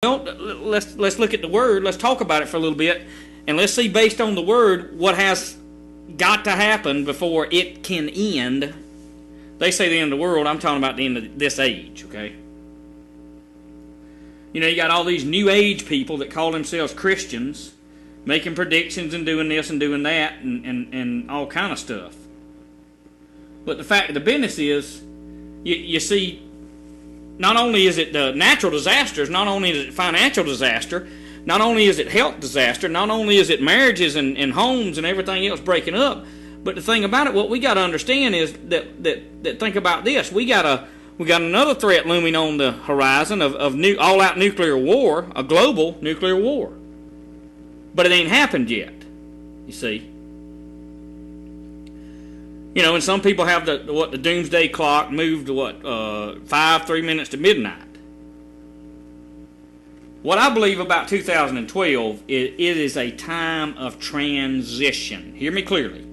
Well, let's look at the Word. Let's talk about it for a little bit, and let's see, based on the Word, what has got to happen before it can end. They say the end of the world. I'm talking about the end of this age, okay? You know, you got all these New Age people that call themselves Christians, making predictions and doing this and doing that and all kind of stuff. But the fact of the business is, you see, not only is it the natural disasters, not only is it financial disaster, not only is it health disaster, not only is it marriages and homes and everything else breaking up, but the thing about it, what we got to understand is that think about this. We got another threat looming on the horizon of all-out nuclear war, a global nuclear war. But it ain't happened yet, you see. You know, and some people have the doomsday clock moved to 3 minutes to midnight. What I believe about 2012 is it is a time of transition. Hear me clearly.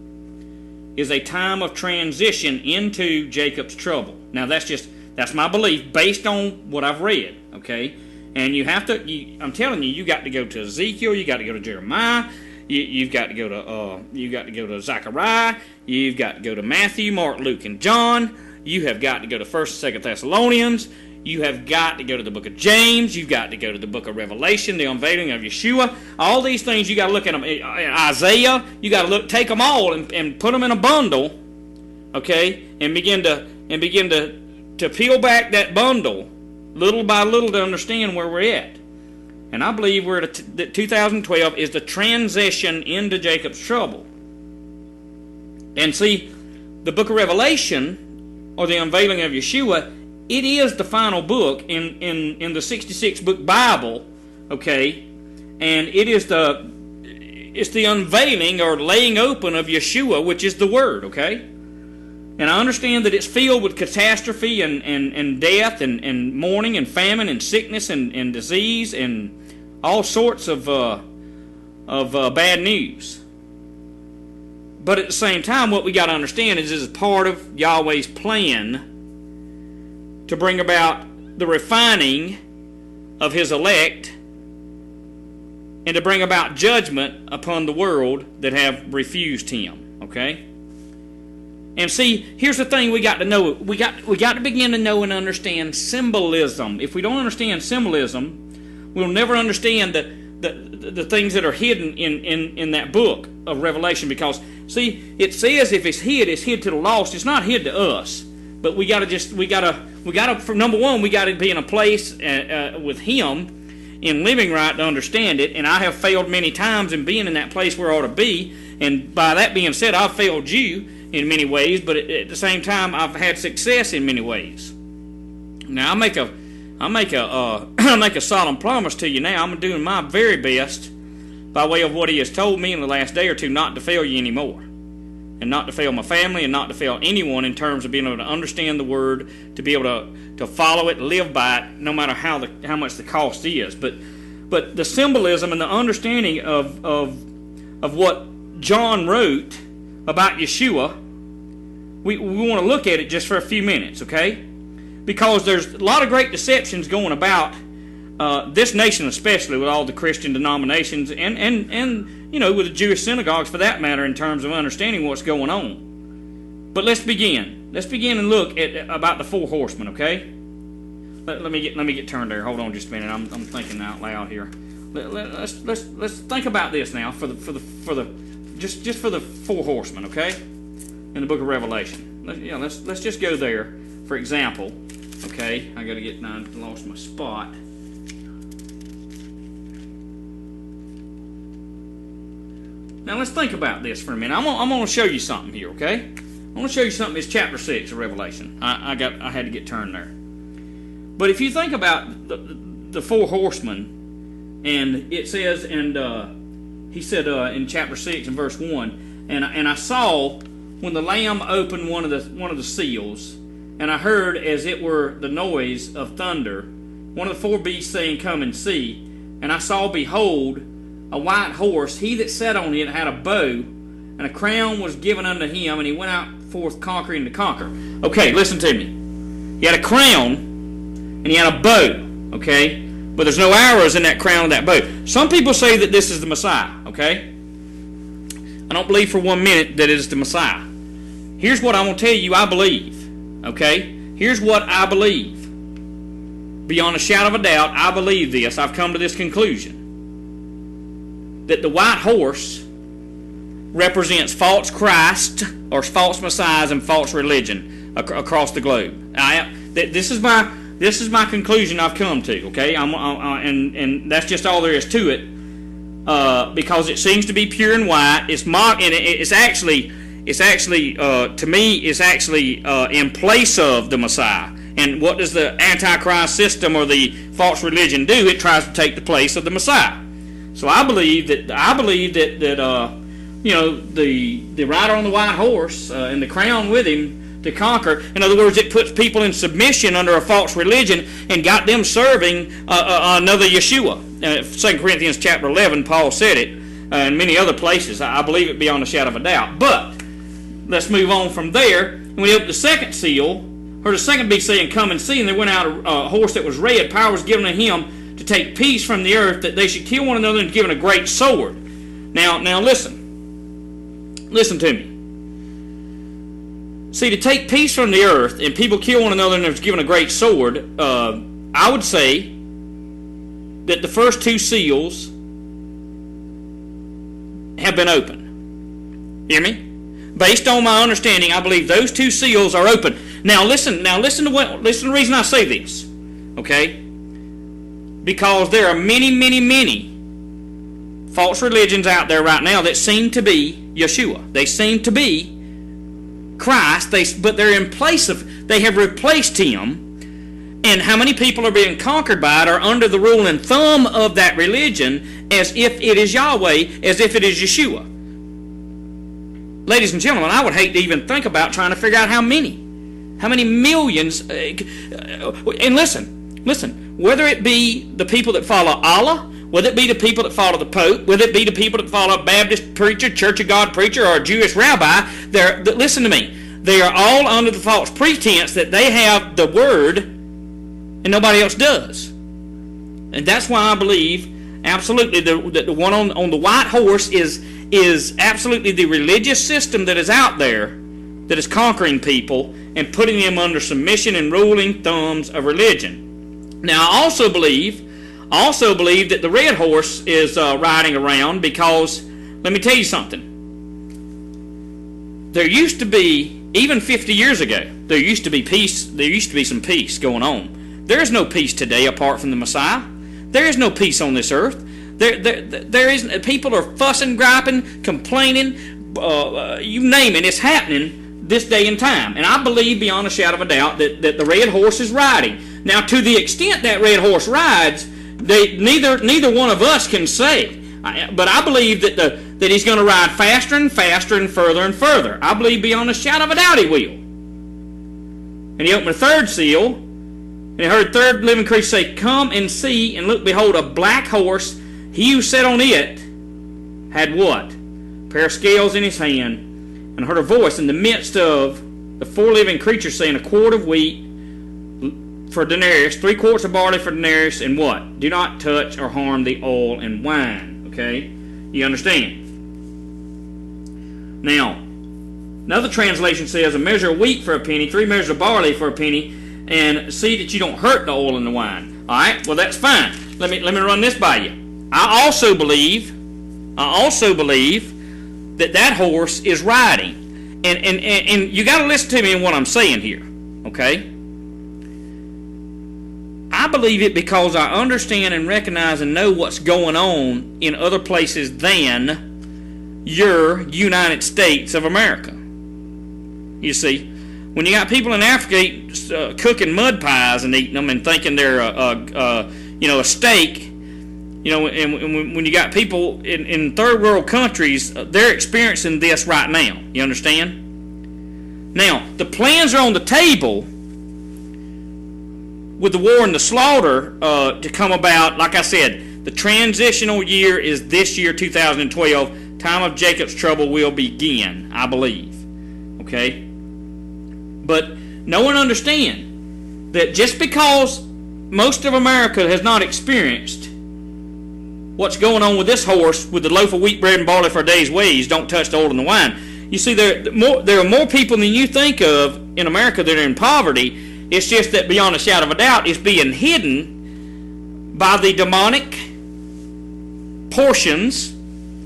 Is a time of transition into Jacob's trouble. Now that's my belief based on what I've read, okay? And you have to, I'm telling you, you got to go to Ezekiel, you got to go to Jeremiah, you've got to go to Zechariah, you've got to go to Matthew, Mark, Luke, and John. You have got to go to 1st and 2nd Thessalonians. You have got to go to the book of James. You've got to go to the book of Revelation, the unveiling of Yeshua. All these things, you got to look at them. Isaiah, you got to take them all and put them in a bundle, okay, and begin to peel back that bundle little by little to understand where we're at. And I believe that 2012 is the transition into Jacob's trouble. And see, the book of Revelation, or the unveiling of Yeshua, it is the final book in the 66-book Bible, okay? And it's the unveiling or laying open of Yeshua, which is the Word, okay? And I understand that it's filled with catastrophe and death and mourning and famine and sickness and disease and all sorts of bad news. But at the same time, what we got to understand is this is part of Yahweh's plan to bring about the refining of His elect and to bring about judgment upon the world that have refused Him. Okay? And see, here's the thing we got to know. We got to begin to know and understand symbolism. If we don't understand symbolism, we'll never understand the things that are hidden in that book of Revelation. Because see, it says if it's hid to the lost. It's not hid to us. But we gotta for number one, we gotta be in a place with Him in living right to understand it. And I have failed many times in being in that place where I ought to be. And by that being said, I've failed you in many ways, but at the same time, I've had success in many ways. Now, I make a solemn promise to you. Now, I'm doing my very best by way of what He has told me in the last day or two, not to fail you anymore, and not to fail my family, and not to fail anyone in terms of being able to understand the Word, to be able to follow it, live by it, no matter how much the cost is. But the symbolism and the understanding of what John wrote about Yeshua, we want to look at it just for a few minutes, okay? Because there's a lot of great deceptions going about this nation, especially with all the Christian denominations and you know, with the Jewish synagogues for that matter, in terms of understanding what's going on. But let's begin. Let's begin and look at about the four horsemen, okay? Let me get turned there. Hold on just a minute. I'm thinking out loud here. Let's think about this now for the just for the four horsemen, okay? In the book of Revelation. Let's just go there. For example, okay, I lost my spot. Now let's think about this for a minute. I'm going to show you something here, okay? I'm going to show you something. It's chapter 6 of Revelation. I had to get turned there. But if you think about the four horsemen, and it says, and he said in chapter 6 and verse 1, and I saw when the Lamb opened one of the seals, and I heard as it were the noise of thunder, one of the four beasts saying, "Come and see." And I saw, behold, a white horse. He that sat on it had a bow, and a crown was given unto him, and he went out forth conquering to conquer. Okay, listen to me. He had a crown, and he had a bow, okay? but there's no arrows in that crown of that bow. Some people say that this is the Messiah, okay? I don't believe for 1 minute that it is the Messiah. Here's what I'm going to tell you I believe, okay? Here's what I believe. Beyond a shadow of a doubt, I believe this. I've come to this conclusion. That the white horse represents false Christ or false messiahs and false religion across the globe. This is my conclusion I've come to. Okay, and that's just all there is to it, because it seems to be pure and white. It's actually to me it's actually in place of the Messiah. And what does the Antichrist system or the false religion do? It tries to take the place of the Messiah. So I believe that the rider on the white horse and the crown with him to conquer. In other words, it puts people in submission under a false religion and got them serving another Yeshua. 2 Corinthians chapter 11, Paul said it, and many other places. I believe it beyond a shadow of a doubt. But let's move on from there. And when he opened the second seal, heard a second beast saying, "Come and see." And there went out a horse that was red. Power was given to him to take peace from the earth, that they should kill one another, and given a great sword. Now listen to me. See, to take peace from the earth and people kill one another and there's given a great sword, I would say that the first two seals have been opened. Hear me? Based on my understanding, I believe those two seals are open. Now listen to the reason I say this. Okay? Because there are many false religions out there right now that seem to be Yeshua. They seem to be Christ, but they're in place of, they have replaced him. And how many people are being conquered by it are under the rule and thumb of that religion as if it is Yahweh, as if it is Yeshua. Ladies and gentlemen, I would hate to even think about trying to figure out how many millions. And listen, whether it be the people that follow Allah, whether it be the people that follow the Pope, whether it be the people that follow a Baptist preacher, Church of God preacher, or a Jewish rabbi, listen to me. They are all under the false pretense that they have the Word and nobody else does. And that's why I believe absolutely that the one on the white horse is absolutely the religious system that is out there that is conquering people and putting them under submission and ruling thumbs of religion. Now, I also believe that the red horse is riding around because, let me tell you something. There used to be, even 50 years ago, there used to be peace. There used to be some peace going on. There is no peace today apart from the Messiah. There is no peace on this earth. There isn't. People are fussing, griping, complaining. You name it, it's happening this day and time. And I believe beyond a shadow of a doubt that the red horse is riding. Now, to the extent that red horse rides, neither one of us can say. But I believe that he's going to ride faster and faster and further. I believe beyond a shadow of a doubt he will. And he opened the third seal, and he heard the third living creature say, "Come and see, and look, behold, a black horse. He who sat on it had" what? "A pair of scales in his hand. And heard a voice in the midst of the four living creatures saying, 1 quart of wheat for denarius, 3 quarts of barley for denarius, and what? Do not touch or harm the oil and wine." Okay? You understand? Now, another translation says, "A measure of wheat for a penny, 3 measures of barley for a penny, and see that you don't hurt the oil and the wine." All right? Well, that's fine. Let me run this by you. I also believe that horse is riding. And you got to listen to me in what I'm saying here. Okay? I believe it because I understand and recognize and know what's going on in other places than your United States of America. You see, when you got people in Africa cooking mud pies and eating them and thinking they're a steak, and when you got people in third world countries, they're experiencing this right now. You understand? Now, the plans are on the table with the war and the slaughter to come about. Like I said, the transitional year is this year, 2012. Time of Jacob's trouble will begin, I believe. Okay? But no one understands that just because most of America has not experienced what's going on with this horse with the loaf of wheat bread and barley for a day's wage, don't touch the oil and the wine. You see, there are more people than you think of in America that are in poverty. It's just that beyond a shadow of a doubt, it's being hidden by the demonic portions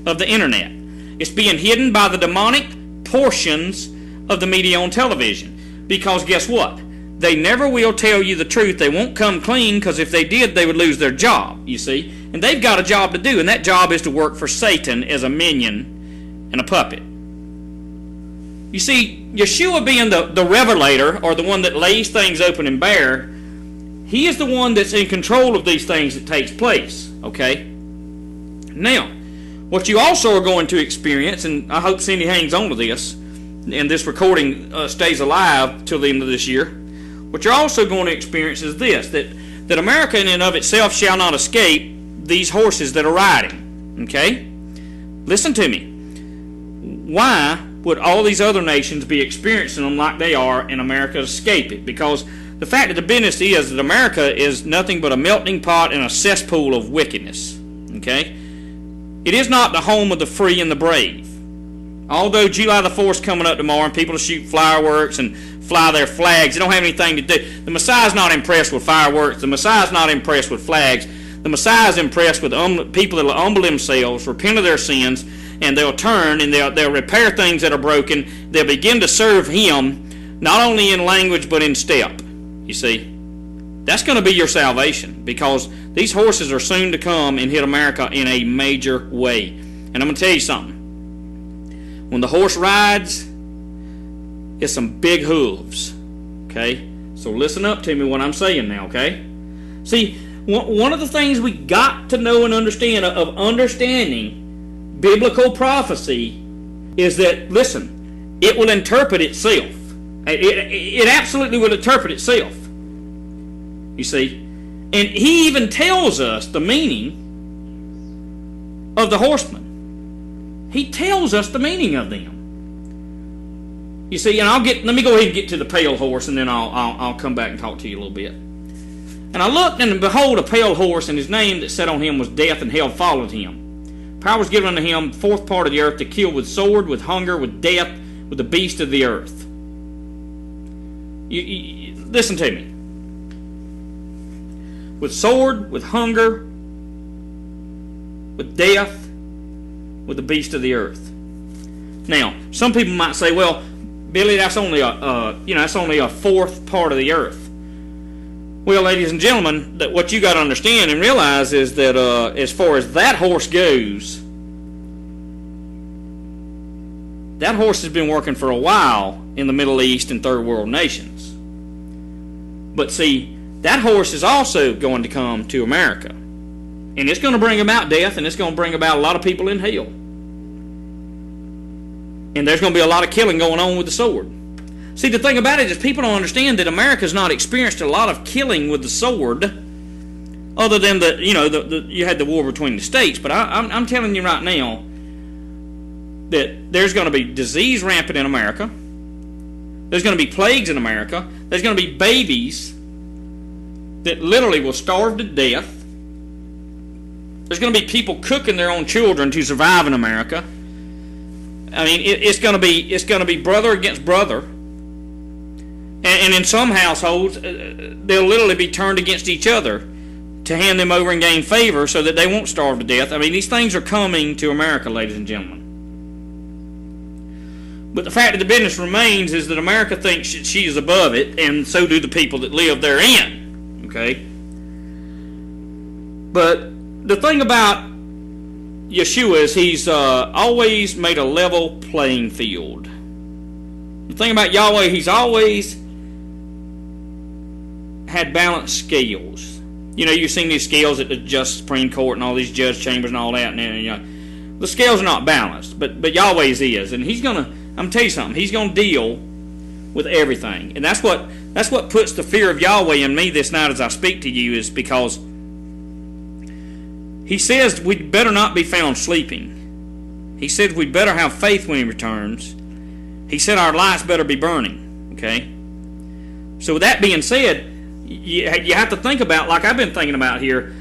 of the internet. It's being hidden by the demonic portions of the media on television. Because guess what? They never will tell you the truth. They won't come clean, because if they did, they would lose their job, you see. And they've got a job to do, and that job is to work for Satan as a minion and a puppet. You see, Yeshua being the revelator, or the one that lays things open and bare, he is the one that's in control of these things that takes place, okay? Now, what you also are going to experience, and I hope Cindy hangs on to this, and this recording stays alive till the end of this year, what you're also going to experience is this, that America in and of itself shall not escape these horses that are riding, okay? Listen to me. Why would all these other nations be experiencing them like they are, and America escape it? Because the fact of the business is that America is nothing but a melting pot and a cesspool of wickedness, okay? It is not the home of the free and the brave. Although July the 4th is coming up tomorrow and people will shoot fireworks and fly their flags, they don't have anything to do. The Messiah's not impressed with fireworks. The Messiah's not impressed with flags. The Messiah's impressed with people that will humble themselves, repent of their sins, and they'll turn and they'll repair things that are broken. They'll begin to serve Him, not only in language but in step. You see, that's going to be your salvation, because these horses are soon to come and hit America in a major way. And I'm going to tell you something. When the horse rides, it's some big hooves, okay? So listen up to me what I'm saying now, okay? See, one of the things we got to know and understand of understanding biblical prophecy is that, listen, it will interpret itself. It absolutely will interpret itself. You see? And he even tells us the meaning of the horsemen. He tells us the meaning of them. You see, and let me go ahead and get to the pale horse, and then I'll come back and talk to you a little bit. And I looked, and behold, a pale horse, and his name that sat on him was Death, and hell followed him. Power was given unto him, fourth part of the earth, to kill with sword, with hunger, with death, with the beast of the earth. Listen to me. With sword, with hunger, with death, with the beast of the earth. Now, some people might say, "Well, Billy, that's only a fourth part of the earth." Well, ladies and gentlemen, that what you got to understand and realize is that as far as that horse goes, that horse has been working for a while in the Middle East and third world nations. But see, that horse is also going to come to America. And it's going to bring about death, and it's going to bring about a lot of people in hell. And there's going to be a lot of killing going on with the sword. See, the thing about it is people don't understand that America's not experienced a lot of killing with the sword, other than you had the war between the states. But I'm telling you right now that there's going to be disease rampant in America. There's going to be plagues in America. There's going to be babies that literally will starve to death. There's going to be people cooking their own children to survive in America. I mean, it's going to be brother against brother, and in some households, they'll literally be turned against each other to hand them over and gain favor so that they won't starve to death. I mean, these things are coming to America, ladies and gentlemen. But the fact of the business remains is that America thinks she is above it, and so do the people that live therein. Okay? But the thing about Yeshua is he's always made a level playing field. The thing about Yahweh, he's always had balanced scales. You know, you've seen these scales at the Just Supreme Court and all these judge chambers and all that. And the scales are not balanced, but Yahweh's is. And he's going to, I'm tell you something, he's going to deal with everything. And that's what puts the fear of Yahweh in me this night as I speak to you, is because he says we'd better not be found sleeping. He said we'd better have faith when he returns. He said our lights better be burning. Okay? So with that being said, you have to think about, like I've been thinking about here,